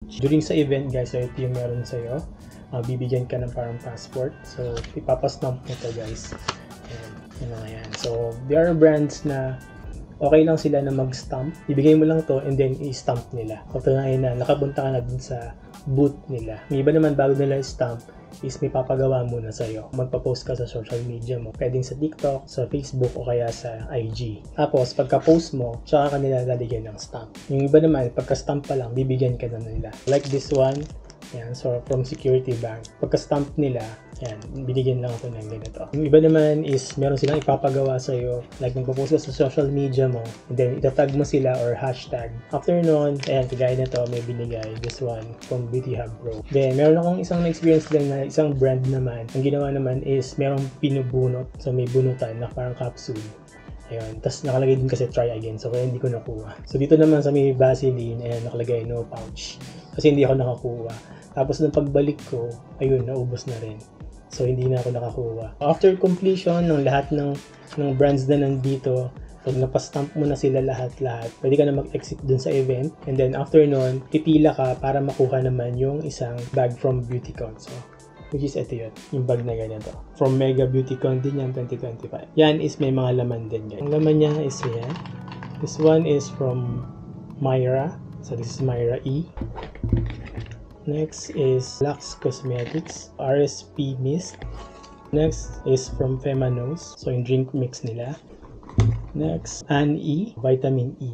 pouch. During sa event guys, so ito yung meron sa'yo. Bibigyan ka ng parang passport. So ipapastamp mo to guys. Yan na yan. So there are brands na okay lang sila na mag-stamp. Ibigay mo lang to and then i-stamp nila. Katunayan na nakapunta ka na dun sa booth nila. May iba naman bago nila i-stamp is may papagawa muna sa'yo. Magpa-post ka sa social media mo. Pwedeng sa TikTok, sa Facebook, o kaya sa IG. Tapos, pagka-post mo, tsaka ka nila lalagyan ng stamp. Yung iba naman, pagka-stamp pa lang, bibigyan ka na nila. Like this one, yan, so from Security Bank. Pagka-stamp nila, yan, binigyan lang ako ng ganito. Yung iba naman is, meron silang ipapagawa sa'yo. Like, magpo-post ka sa social media mo, and then itatag mo sila or hashtag. After nun, ayan, kagaya na to, may binigay. This one, from Beauty Hub Pro. Then, meron akong isang experience lang na isang brand naman. Ang ginawa naman is, merong pinubunot. So, may bunutan na parang capsule. Ayun. Tapos nakalagay din kasi try again. So, kaya hindi ko nakuha. So, dito naman sa may Vaseline, ayan, nakalagay no pouch. Kasi hindi ako nakakuha. Tapos, nung pagbalik ko, ayun, naubos na rin. So, hindi na ako nakakuha. After completion ng lahat ng brands na nandito, pag napastamp mo na sila lahat-lahat, pwede ka na mag-exit dun sa event. And then, after nun, pipila ka para makuha naman yung isang bag from Beautycon. So, which is ito yun, yung bag na ganito. From Mega Beautycon din yan, 2025. Yan is may mga laman din yan. Ang laman niya is yan. This one is from Myra. So, this is Myra E. Next is Lux Cosmetics RSP Mist. Next is from Femanos. So, yung drink mix nila. Next, An E, Vitamin E.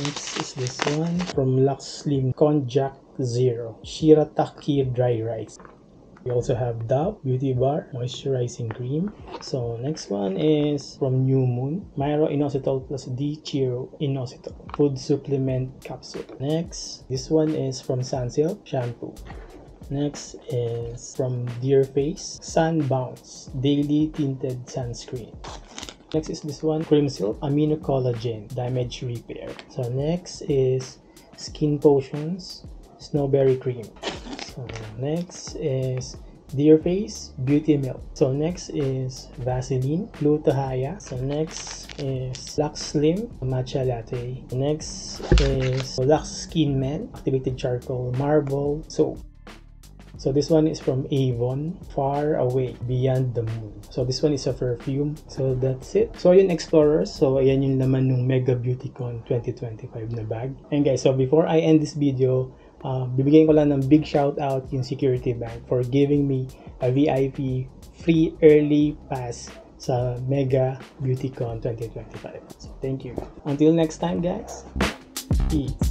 Next is this one from Lux Slim Konjac Zero, Shirataki Dry Rice. We also have Dove Beauty Bar Moisturizing Cream. So next one is from New Moon, Myro Inositol plus D-Chiro Inositol Food Supplement Capsule. Next, this one is from Sunsilk Shampoo. Next is from Dear Face Sun Bounce Daily Tinted Sunscreen. Next is this one, Cream Silk Amino Collagen Damage Repair. So next is Skin Potions Snowberry Cream. So next is Dear Face Beauty Milk. So next is Vaseline Glutathione. So next is Lux Slim Matcha Latte. Next is Lux Skin Men Activated Charcoal Marble Soap. So this one is from Avon, Far Away, Beyond the Moon. So this one is a perfume. So that's it. So yun Explorers. So ayan yung laman ng Mega Beautycon 2025 na bag. And guys, so before I end this video, bibigyan ko lang ng big shout out yung Security Bank for giving me a VIP free early pass sa Mega Beautycon 2025. So thank you. Until next time guys, peace.